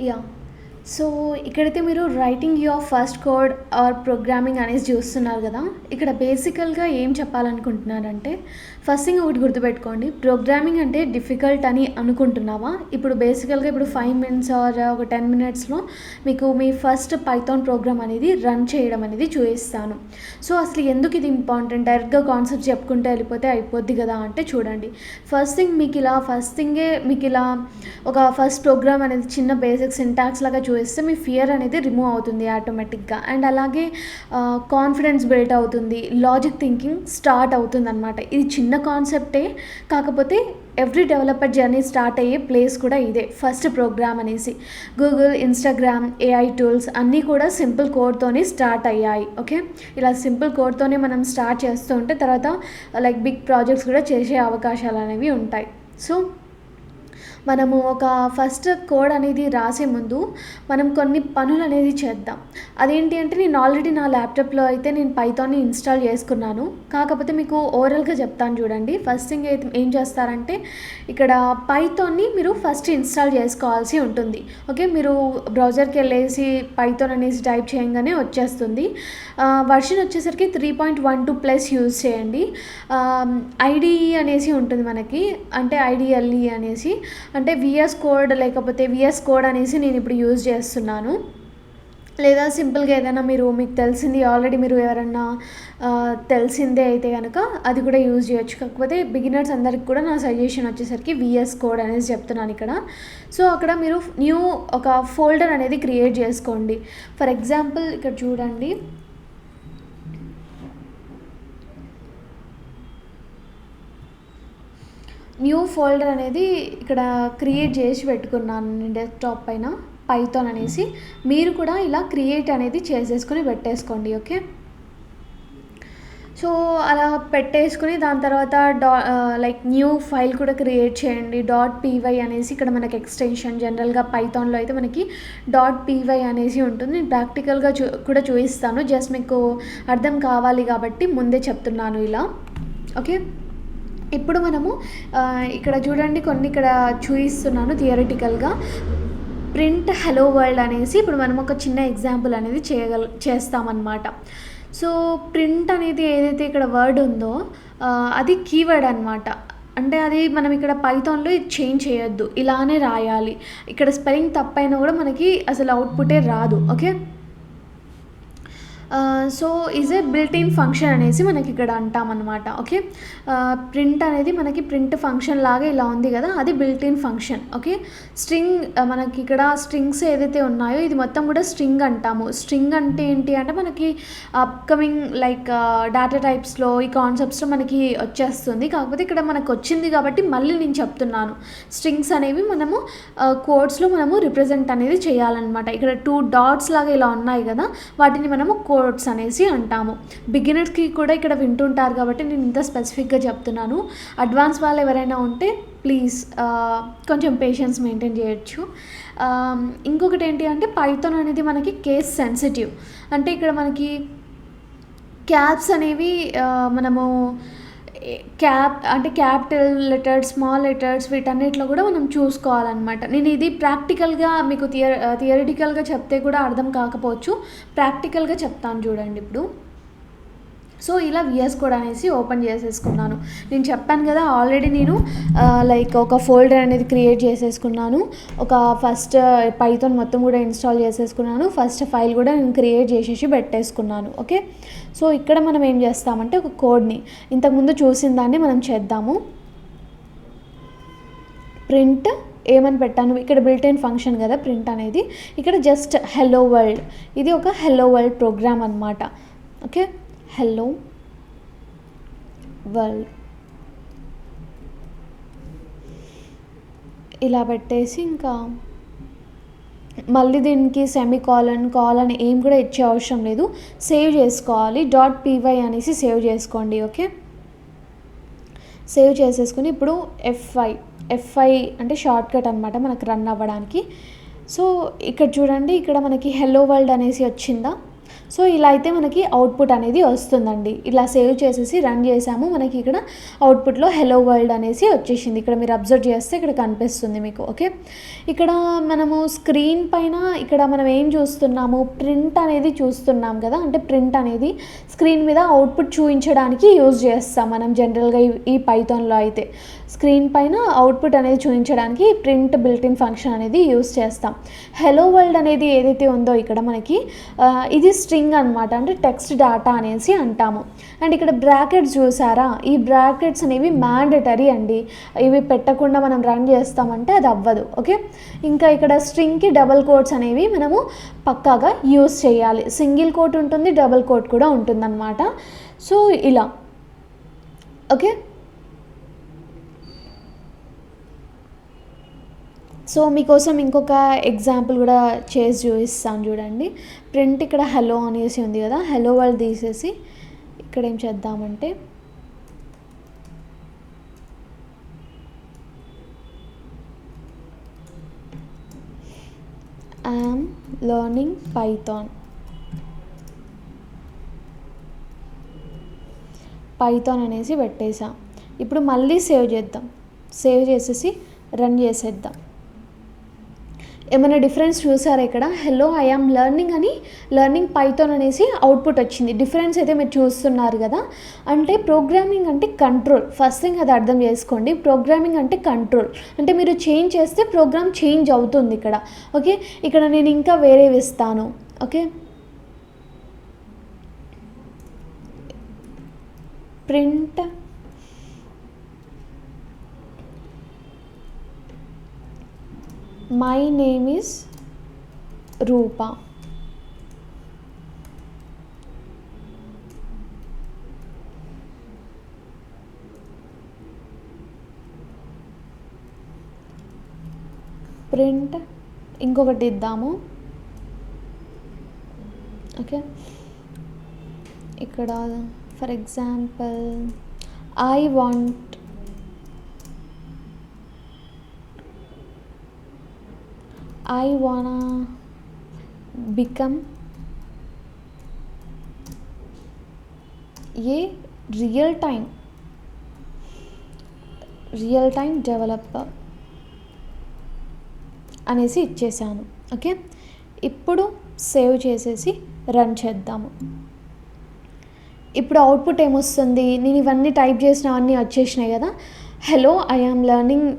Yeah! So, ఇక్కడైతే మీరు writing your first code or programming అనేసి చూస్తున్నారు గదా! ఇక్కడ బేసికల్‌గా ఏం చెప్పాలనుకుంటున్నానంటే, ఫస్ట్ థింగ్ ఒకటి గుర్తుపెట్టుకోండి. ప్రోగ్రామింగ్ అంటే డిఫికల్ట్ అని అనుకుంటున్నావా? ఇప్పుడు బేసికల్‌గా ఇప్పుడు 5 మినిట్స్ ఆర్ ఒక 10 మినిట్స్‌లో మీకు మీ ఫస్ట్ పైథాన్ ప్రోగ్రామ్ అనేది రన్ చేయడం అనేది చూయిస్తాను. సో, అసలు ఎందుకు ఇది ఇంపార్టెంట్? డైరెక్ట్‌గా కాన్సెప్ట్ చెప్పుకుంటూ వెళ్ళిపోతే అయిపోద్ది గదా! అంటే చూడండి. ఫస్ట్ థింగే మీకిలా ఒక ఫస్ట్ ప్రోగ్రామ్ అనేది చిన్న బేసిక్ సింటాక్స్ లాగా చూపిస్తే మీ ఫియర్ అనేది రిమూవ్ అవుతుంది ఆటోమేటిక్‌గా. అండ్ అలాగే కాన్ఫిడెన్స్ బిల్డ్ అవుతుంది. లాజిక్ థింకింగ్ స్టార్ట్ అవుతుందనమాట. ఇది చిన్న కాన్సెప్టే, కాకపోతే ఎవ్రీ డెవలపర్ జర్నీ స్టార్ట్ అయ్యే ప్లేస్ కూడా ఇదే. ఫస్ట్ ప్రోగ్రామ్ అనేసి. గూగుల్, ఇన్‌స్టాగ్రామ్, ఏఐ టూల్స్ అన్నీ కూడా సింపుల్ కోడ్‌తోనే స్టార్ట్ అయ్యాయి. ఓకే. ఇలా సింపుల్ కోడ్‌తోనే మనం స్టార్ట్ చేస్తూ ఉంటే తర్వాత లైక్ బిగ్ ప్రాజెక్ట్స్ కూడా చేసే అవకాశాలనేవి ఉంటాయి. సో, మనము ఒక ఫస్ట్ కోడ్ అనేది రాసే ముందు మనం కొన్ని పనులనేది చేద్దాం. అదేంటి అంటే నేను ఆల్రెడీ నా ల్యాప్‌టాప్‌లో అయితే నేను పైథాన్‌ని ఇన్‌స్టాల్ చేసుకున్నాను. కాకపోతే మీకు ఓవరాల్‌గా చెప్తాను చూడండి. ఫస్ట్ థింగ్ అయితే ఏం చేస్తారంటే ఇక్కడ పైథాన్‌ని మీరు ఫస్ట్ ఇన్‌స్టాల్ చేసుకోవాల్సి ఉంటుంది. ఓకే. మీరు బ్రౌజర్‌కెళ్ళేసి పైథాన్ అనేసి టైప్ చేయంగానే వచ్చేస్తుంది. వర్షన్ వచ్చేసరికి 3.12+ యూజ్ చేయండి. ఐడీఈ అనేసి ఉంటుంది మనకి. అంటే ఐడీఎల్ఈ అనేసి. అంటే వీఎస్ కోడ్ అనేసి నేను ఇప్పుడు యూజ్ చేస్తున్నాను. లేదా సింపుల్‌గా ఏదైనా మీకు తెలిసింది ఆల్రెడీ మీరు ఎవరన్నా తెలిసిందే అయితే గనక అది కూడా యూజ్ చేయొచ్చు. కాకపోతే బిగినర్స్ అందరికి కూడా నా సజెషన్ వచ్చేసరికి వీఎస్ కోడ్ అనేసి చెప్తున్నాను ఇక్కడ. సో, అక్కడ మీరు న్యూ ఒక ఫోల్డర్ అనేది క్రియేట్ చేసుకోండి. ఫర్ ఎగ్జాంపుల్ ఇక్కడ చూడండి. న్యూ ఫోల్డర్ అనేది ఇక్కడ క్రియేట్ చేసి పెట్టుకున్నాను నేను డెస్క్‌టాప్ పైన పైథాన్ అనేసి. మీరు కూడా ఇలా క్రియేట్ అనేది చేసేసుకొని పెట్టేసుకోండి. ఓకే. సో, అలా పెట్టేసుకొని దాని తర్వాత లైక్ న్యూ ఫైల్ కూడా క్రియేట్ చేయండి. .py అనేసి ఇక్కడ మనకి ఎక్స్‌టెన్షన్ జనరల్‌గా పైథాన్‌లో అయితే మనకి .py అనేసి ఉంటుంది. నేను ప్రాక్టికల్‌గా కూడా చూపిస్తాను. జస్ట్ మీకు అర్థం కావాలి కాబట్టి ముందే చెప్తున్నాను ఇలా. ఓకే. ఇప్పుడు మనము ఇక్కడ చూడండి కొన్ని ఇక్కడ చూపిస్తున్నాను థియరిటికల్‌గా. ప్రింట్ హలో వరల్డ్ అనేసి ఇప్పుడు మనం ఒక చిన్న ఎగ్జాంపుల్ అనేది చేస్తామన్నమాట. సో, ప్రింట్ అనేది ఏదైతే ఇక్కడ వర్డ్ ఉందో అది కీవర్డ్ అనమాట. అంటే అది మనం ఇక్కడ పైథాన్‌లో ఇది చేంజ్ చేయొద్దు. ఇలానే రాయాలి. ఇక్కడ స్పెల్లింగ్ తప్పైనా కూడా మనకి అసలు అవుట్‌పుటే రాదు. Okay. So, is a built in function అనేసి మనకి ఇక్కడ అంటామన్నమాట. ఓకే. ప్రింట్ అనేది మనకి ప్రింట్ ఫంక్షన్ లాగా ఇలా ఉంది కదా! అది built in function. Okay. String మనకి ఇక్కడ స్ట్రింగ్స్ ఏదైతే ఉన్నాయో ఇది మొత్తం కూడా స్ట్రింగ్ అంటాము. స్ట్రింగ్ అంటే ఏంటి అంటే మనకి అప్‌కమింగ్ లైక్ డేటా టైప్స్‌లో ఈ కాన్సెప్ట్స్‌లో మనకి వచ్చేస్తుంది. కాకపోతే ఇక్కడ మనకు వచ్చింది కాబట్టి మళ్ళీ నేను చెప్తున్నాను. స్ట్రింగ్స్ అనేవి మనము కోడ్స్‌లో మనము రిప్రజెంట్ అనేది చేయాలన్నమాట. ఇక్కడ 2 డాట్స్ లాగా ఇలా ఉన్నాయి కదా! వాటిని మనము కోడ్స్ అనేసి అంటాము. బిగినర్స్‌కి కూడా ఇక్కడ వింటుంటారు కాబట్టి నేను ఇంత స్పెసిఫిక్‌గా చెప్తున్నాను. అడ్వాన్స్ వాళ్ళు ఎవరైనా ఉంటే ప్లీజ్ కొంచెం పేషెన్స్ మెయింటైన్ చేయొచ్చు. ఇంకొకటి ఏంటి అంటే పైథాన్ అనేది మనకి కేస్ సెన్సిటివ్. అంటే ఇక్కడ మనకి క్యాప్స్ అనేవి మనము క్యాపిటల్ లెటర్స్, స్మాల్ లెటర్స్ వీటన్నిటిలో కూడా మనం చూసుకోవాలన్నమాట. నేను ఇది ప్రాక్టికల్‌గా మీకు థియరిటికల్‌గా చెప్తే కూడా అర్థం కాకపోవచ్చు. ప్రాక్టికల్‌గా చెప్తాను చూడండి ఇప్పుడు. సో, ఇలా వీఎస్ కోడ్ అనేసి ఓపెన్ చేసేసుకున్నాను. నేను చెప్పాను కదా! ఆల్రెడీ నేను లైక్ ఒక ఫోల్డర్ అనేది క్రియేట్ చేసేసుకున్నాను. ఒక ఫస్ట్ పైథాన్ మొత్తం కూడా ఇన్‌స్టాల్ చేసేసుకున్నాను. ఫస్ట్ ఫైల్ కూడా నేను క్రియేట్ చేసేసి పెట్టేసుకున్నాను. ఓకే. సో, ఇక్కడ మనం ఏం చేస్తామంటే ఒక కోడ్‌ని ఇంతకుముందు చూసిన దాన్ని మనం చేద్దాము. ప్రింట్ ఏమని పెట్టాను ఇక్కడ బిల్ట్ ఇన్ ఫంక్షన్ కదా ప్రింట్ అనేది. ఇక్కడ జస్ట్ హలో వరల్డ్. ఇది ఒక హలో వరల్డ్ ప్రోగ్రామ్ అనమాట. ఓకే. హలో వరల్డ్ ఇలా పెట్టేసి ఇంకా మళ్ళీ దీనికి కాలన్ ఏం కూడా ఇచ్చే అవసరం లేదు. సేవ్ చేసుకోవాలి. .py అనేసి సేవ్ చేసుకోండి. ఓకే. సేవ్ చేసేసుకుని ఇప్పుడు F5 అంటే షార్ట్‌కట్ అనమాట మనకు రన్ అవ్వడానికి. సో, ఇక్కడ చూడండి ఇక్కడ మనకి హలో వరల్డ్ అనేసి వచ్చిందా? సో ఇలా అయితే మనకి అవుట్పుట్ అనేది వస్తుందండి. ఇలా సేవ్ చేసేసి రన్ చేసాము, మనకి ఇక్కడ అవుట్పుట్లో హెలో వరల్డ్ అనేసి వచ్చేసింది. ఇక్కడ మీరు అబ్జర్వ్ చేస్తే ఇక్కడ కనిపిస్తుంది మీకు. ఓకే, ఇక్కడ మనము స్క్రీన్ పైన ఇక్కడ మనం ఏం చూస్తున్నాము, ప్రింట్ అనేది చూస్తున్నాం కదా. అంటే ప్రింట్ అనేది స్క్రీన్ మీద అవుట్పుట్ చూపించడానికి యూజ్ చేస్తాం మనం జనరల్గా ఈ పైథాన్లో అయితే. స్క్రీన్ పైన అవుట్పుట్ అనేది చూపించడానికి ప్రింట్ బిల్టిన్ ఫంక్షన్ అనేది యూజ్ చేస్తాం. హెలో వరల్డ్ అనేది ఏదైతే ఉందో ఇక్కడ మనకి ఇది స్ట్రింగ్ అనమాట, అంటే టెక్స్ట్ డేటా అనేసి అంటాము. అండ్ ఇక్కడ బ్రాకెట్స్ చూసారా, ఈ బ్రాకెట్స్ అనేవి మ్యాండేటరీ అండి. ఇవి పెట్టకుండా మనం రన్ చేస్తామంటే అది అవ్వదు. ఓకే, ఇంకా ఇక్కడ స్ట్రింగ్కి డబల్ కోట్స్ అనేవి మనము పక్కాగా యూజ్ చేయాలి. సింగిల్ కోట్ ఉంటుంది, డబల్ కోట్ కూడా ఉంటుందన్నమాట. సో ఇలా. ఓకే, సో మీకోసం ఇంకొక ఎగ్జాంపుల్ కూడా చేసి చూపిస్తాను చూడండి. ప్రింట్ ఇక్కడ హలో అనేసి ఉంది కదా, హలో వరల్డ్ తీసేసి ఇక్కడ ఏం చేద్దామంటే ఐఎమ్ లర్నింగ్ పైథాన్ అనేసి పెట్టేసా. ఇప్పుడు మళ్ళీ సేవ్ చేద్దాం, సేవ్ చేసేసి రన్ చేసేద్దాం. ఏమైనా డిఫరెన్స్ చూసారా ఇక్కడ? హలో ఐఆమ్ లర్నింగ్ అని లర్నింగ్ పైథాన్ అనేసి అవుట్పుట్ వచ్చింది. డిఫరెన్స్ అయితే మీరు చూస్తున్నారు కదా. అంటే ప్రోగ్రామింగ్ అంటే కంట్రోల్, ఫస్ట్ థింగ్ అది అర్థం చేసుకోండి. ప్రోగ్రామింగ్ అంటే కంట్రోల్, అంటే మీరు చేంజ్ చేస్తే ప్రోగ్రామ్ చేంజ్ అవుతుంది ఇక్కడ. ఓకే, ఇక్కడ నేను ఇంకా వేరేవి ఇస్తాను. Okay, print my name is Roopa. Print ఇంకొకటి ఇద్దాము. ఓకే, ఇక్కడ for example I want I wanna become a real time developer అనేసి ఇచ్చేసాను. ఓకే, ఇప్పుడు సేవ్ చేసేసి రన్ చేద్దాము. ఇప్పుడు అవుట్పుట్ ఏమొస్తుంది, నేను ఇవన్నీ టైప్ చేసినవన్నీ వచ్చేసినాయి కదా. Hello I am learning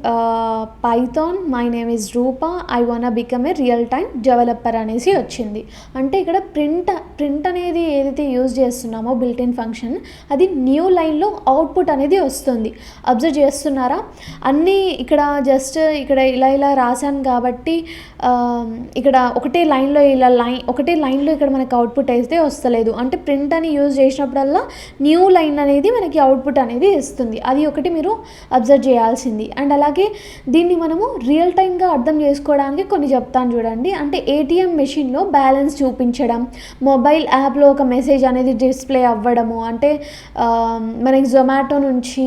Python, my name is Roopa, I wanna become a real time developer అనేసి వచ్చింది. అంటే ఇక్కడ ప్రింట్ అనేది ఏదైతే యూజ్ చేస్తున్నామో బిల్ట్-ఇన్ ఫంక్షన్, అది న్యూ లైన్లో అవుట్పుట్ అనేది వస్తుంది. అబ్జర్వ్ చేస్తున్నారా? అన్నీ ఇక్కడ జస్ట్ ఇక్కడ ఇలా రాశాను కాబట్టి ఇక్కడ ఒకటే లైన్లో ఇక్కడ మనకి అవుట్పుట్ అయితే వస్తలేదు. అంటే ప్రింట్ అని యూజ్ చేసినప్పుడల్లా న్యూ లైన్ అనేది మనకి అవుట్పుట్ అనేది ఇస్తుంది. అది ఒకటి మీరు అబ్జర్వ్ చేయాల్సింది. అండ్ అలాగే దీన్ని మనము రియల్ టైమ్గా అర్థం చేసుకోవడానికి కొన్ని చెప్తాను చూడండి. అంటే ఏటీఎం మెషిన్లో బ్యాలెన్స్ చూపించడం, మొబైల్ యాప్లో ఒక మెసేజ్ అనేది డిస్ప్లే అవ్వడము, అంటే మనకి జొమాటో నుంచి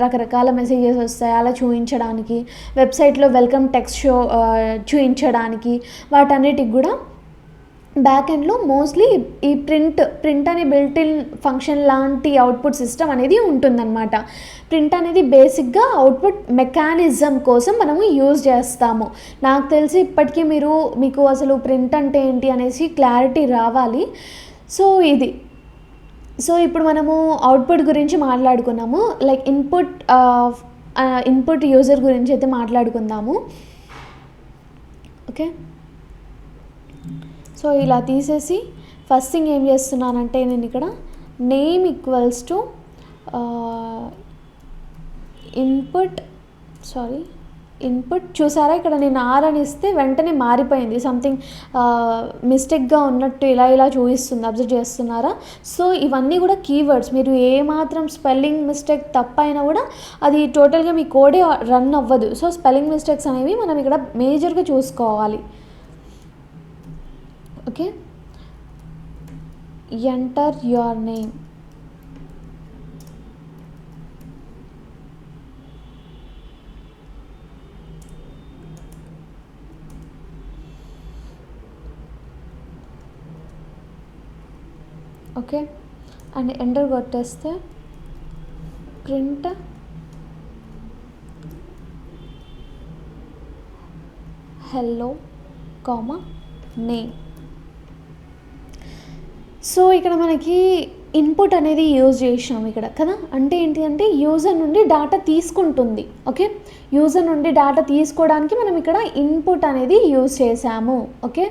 రకరకాల మెసేజెస్ వస్తాయి అలా చూపించడానికి, వెబ్సైట్లో వెల్కమ్ టెక్స్ట్ షో చూపించడానికి, వాటన్నిటికి కూడా బ్యాక్ ఎండ్లో మోస్ట్లీ ఈ ప్రింట్ అనే బిల్ట్-ఇన్ ఫంక్షన్ లాంటి అవుట్పుట్ సిస్టమ్ అనేది ఉంటుందన్నమాట. ప్రింట్ అనేది బేసిక్గా అవుట్పుట్ మెకానిజం కోసం మనము యూజ్ చేస్తాము. నాకు తెలిసి ఇప్పటికీ మీకు అసలు ప్రింట్ అంటే ఏంటి అనేసి క్లారిటీ రావాలి. సో ఇప్పుడు మనము అవుట్పుట్ గురించి మాట్లాడుకున్నాము, లైక్ ఇన్పుట్ యూజర్ గురించి అయితే మాట్లాడుకుందాము. ఓకే, సో ఇలా తీసేసి ఫస్ట్ థింగ్ ఏం చేస్తున్నానంటే నేను ఇక్కడ నేమ్ ఈక్వల్స్ టు ఇన్పుట్ చూసారా, ఇక్కడ నేను ఆర్ అని ఇస్తే వెంటనే మారిపోయింది, సంథింగ్ మిస్టేక్గా ఉన్నట్టు ఇలా చూపిస్తుంది. అబ్జర్వ్ చేస్తున్నారా? సో ఇవన్నీ కూడా కీవర్డ్స్. మీరు ఏమాత్రం స్పెల్లింగ్ మిస్టేక్ తప్పైనా కూడా అది టోటల్గా మీ కోడే రన్ అవ్వదు. సో స్పెల్లింగ్ మిస్టేక్స్ అనేవి మనం ఇక్కడ మేజర్గా చూసుకోవాలి. Okay, enter your name. Okay. And enter కొట్టేస్తే print hello comma name. So ఇక్కడ మనకి ఇన్పుట్ అనేది యూజ్ చేసాం ఇక్కడ కదా. అంటే ఏంటి అంటే యూజర్ నుండి డేటా తీసుకుంటుంది. ఓకే, యూజర్ నుండి డేటా తీసుకోవడానికి మనం ఇక్కడ ఇన్పుట్ అనేది యూజ్ చేసాము. ఓకే,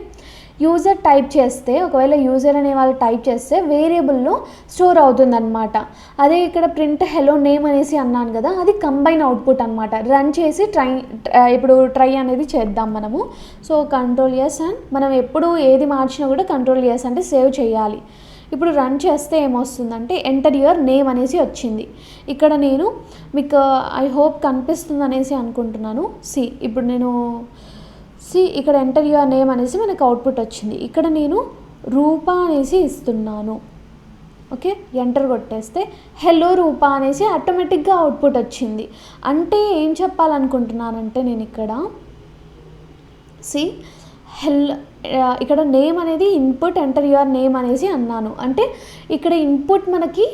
యూజర్ టైప్ చేస్తే, ఒకవేళ యూజర్ అనే వాళ్ళు టైప్ చేస్తే వేరియబుల్లో స్టోర్ అవుతుందన్నమాట. అదే ఇక్కడ ప్రింట్ హెలో నేమ్ అనేసి అన్నాను కదా, అది కంబైన్ అవుట్పుట్ అనమాట. రన్ చేసి ఇప్పుడు ట్రై అనేది చేద్దాం మనము. సో కంట్రోల్ ఎస్, అండ్ మనం ఎప్పుడు ఏది మార్చినా కూడా కంట్రోల్ ఎస్ అంటే సేవ్ చేయాలి. ఇప్పుడు రన్ చేస్తే ఏమొస్తుందంటే ఎంటర్ యువర్ నేమ్ అనేసి వచ్చింది. ఇక్కడ నేను మీకు ఐ హోప్ కనిపిస్తుంది అనేసి అనుకుంటున్నాను. ఇప్పుడు నేను ఇక్కడ ఎంటర్ యువర్ నేమ్ అనేసి మనకు అవుట్పుట్ వచ్చింది. ఇక్కడ నేను రూపా అనేసి ఇస్తున్నాను. ఓకే, ఎంటర్ కొట్టేస్తే హెలో రూపా అనేసి ఆటోమేటిక్గా అవుట్పుట్ వచ్చింది. అంటే ఏం చెప్పాలనుకుంటున్నానంటే నేను ఇక్కడ ఇక్కడ నేమ్ అనేది ఇన్పుట్ ఎంటర్ యువర్ నేమ్ అనేసి అన్నాను. అంటే ఇక్కడ ఇన్పుట్ మనకి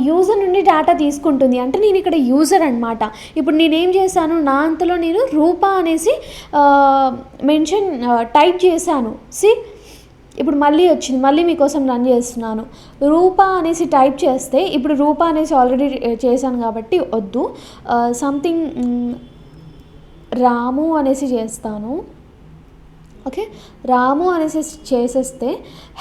యూజర్ నుండి డేటా తీసుకుంటుంది. అంటే నేను ఇక్కడ యూజర్ అనమాట. ఇప్పుడు నేనేం చేశాను, నా అంతలో నేను రూపా అనేసి టైప్ చేశాను. ఇప్పుడు మళ్ళీ వచ్చింది, మళ్ళీ మీకోసం రన్ చేస్తున్నాను. రూపా అనేసి టైప్ చేస్తే, ఇప్పుడు రూపా అనేసి ఆల్రెడీ చేశాను కాబట్టి వద్దు, సంథింగ్ రాము అనేసి చేస్తాను. ఓకే, రాము అనేసి చేసేస్తే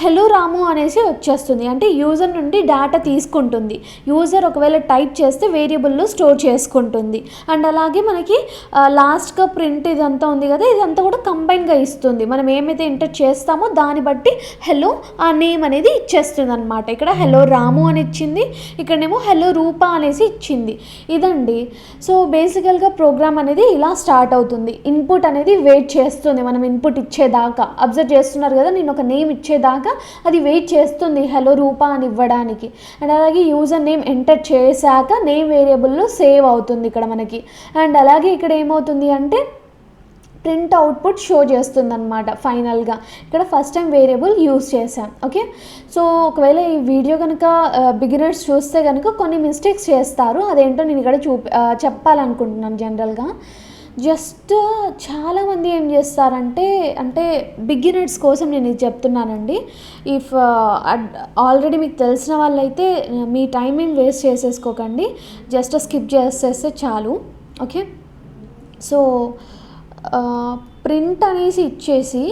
హెలో రాము అనేసి వచ్చేస్తుంది. అంటే యూజర్ నుండి డేటా తీసుకుంటుంది. యూజర్ ఒకవేళ టైప్ చేస్తే వేరియబుల్లో స్టోర్ చేసుకుంటుంది. అండ్ అలాగే మనకి లాస్ట్గా ప్రింట్ ఇదంతా ఉంది కదా, ఇదంతా కూడా కంబైన్గా ఇస్తుంది. మనం ఏమైతే ఎంటర్ చేస్తామో దాన్ని బట్టి హెలో ఆ నేమ్ అనేది ఇచ్చేస్తుంది అనమాట. ఇక్కడ హెలో రాము అని ఇచ్చింది, ఇక్కడనేమో హెలో రూపా అనేసి ఇచ్చింది. ఇదండి. సో బేసికల్గా ప్రోగ్రామ్ అనేది ఇలా స్టార్ట్ అవుతుంది. ఇన్పుట్ అనేది వెయిట్ చేస్తుంది. మనం ఇన్పుట్ ఇచ్చేదాకా అబ్జర్వ్ చేస్తున్నారు కదా, నేను ఒక నేమ్ ఇచ్చేదాకా అది వెయిట్ చేస్తుంది హెలో రూపా అని ఇవ్వడానికి. అండ్ అలాగే యూజర్ నేమ్ ఎంటర్ చేశాక నేమ్ వేరియబుల్లో సేవ్ అవుతుంది ఇక్కడ మనకి. అండ్ అలాగే ఇక్కడ ఏమవుతుంది అంటే ప్రింట్ అవుట్పుట్ షో చేస్తుంది అనమాట. ఫైనల్గా ఇక్కడ ఫస్ట్ టైం వేరియబుల్ యూజ్ చేశాం. ఓకే, సో ఒకవేళ ఈ వీడియో కనుక బిగినర్స్ చూస్తే కనుక కొన్ని మిస్టేక్స్ చేస్తారు. అదేంటో నేను ఇక్కడ చెప్పాలనుకుంటున్నాను. జనరల్గా జస్ట్ చాలామంది ఏం చేస్తారంటే, అంటే బిగినర్స్ కోసం నేను ఇది చెప్తున్నానండి. ఇఫ్ ఆల్రెడీ మీకు తెలిసిన వాళ్ళైతే మీ టైం ఏం వేస్ట్ చేసేసుకోకండి, జస్ట్ స్కిప్ చేసేస్తే చాలు. ఓకే, సో ప్రింట్ అనేసి ఇచ్చేసి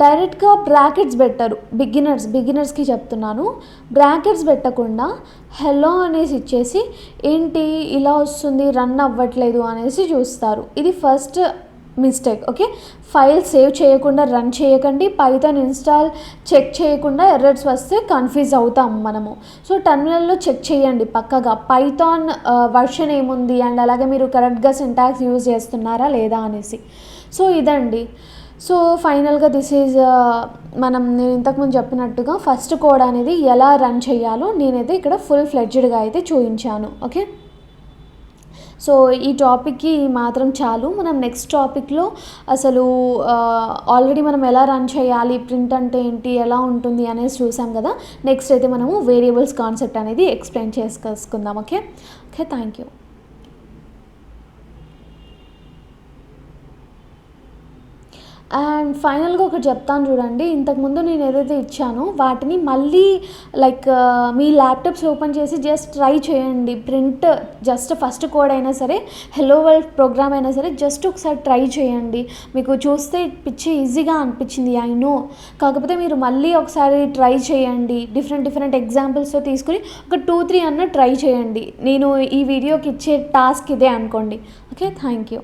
డైరెక్ట్గా బ్రాకెట్స్ పెట్టరు. బిగినర్స్కి చెప్తున్నాను, బ్రాకెట్స్ పెట్టకుండా హెలో అనేసి ఇచ్చేసి ఏంటి ఇలా వస్తుంది, రన్ అవ్వట్లేదు అనేసి చూస్తారు. ఇది first mistake. Okay, file save చేయకుండా రన్ చేయకండి. పైథాన్ ఇన్స్టాల్ చెక్ చేయకుండా ఎర్రర్స్ వస్తే కన్ఫ్యూజ్ అవుతాం మనము. సో టర్మినల్లో చెక్ చేయండి పక్కగా పైథాన్ వర్షన్ ఏముంది, అండ్ అలాగే మీరు కరెక్ట్గా సింటాక్స్ యూజ్ చేస్తున్నారా లేదా అనేసి. సో ఇదండి. సో ఫైనల్గా దిస్ ఈజ్ నేను ఇంతకుముందు చెప్పినట్టుగా ఫస్ట్ కోడ్ అనేది ఎలా రన్ చేయాలో నేనైతే ఇక్కడ ఫుల్ ఫ్లెడ్జ్డ్గా అయితే చూపించాను. ఓకే, సో ఈ టాపిక్కి మాత్రం చాలు. మనం నెక్స్ట్ టాపిక్లో అసలు ఆల్రెడీ మనం ఎలా రన్ చేయాలి, ప్రింట్ అంటే ఏంటి, ఎలా ఉంటుంది అనేసి చూసాం కదా. నెక్స్ట్ అయితే మనము వేరియబుల్స్ కాన్సెప్ట్ అనేది ఎక్స్ప్లెయిన్ చేసుకుందాం. Okay, thank you. అండ్ ఫైనల్గా ఒకటి చెప్తాను చూడండి, ఇంతకుముందు నేను ఏదైతే ఇచ్చానో వాటిని మళ్ళీ మీ ల్యాప్టాప్స్ ఓపెన్ చేసి జస్ట్ ట్రై చేయండి. ప్రింట్ జస్ట్ ఫస్ట్ కోడ్ అయినా సరే, హెలో వరల్డ్ ప్రోగ్రామ్ అయినా సరే, జస్ట్ ఒకసారి ట్రై చేయండి. మీకు చూస్తే ఈజీగా అనిపించింది, ఐ నో. కాకపోతే మీరు మళ్ళీ ఒకసారి ట్రై చేయండి. డిఫరెంట్ ఎగ్జాంపుల్స్తో తీసుకుని ఒక 2-3 అన్న ట్రై చేయండి. నేను ఈ వీడియోకి ఇచ్చే టాస్క్ ఇదే అనుకోండి. Okay, thank you.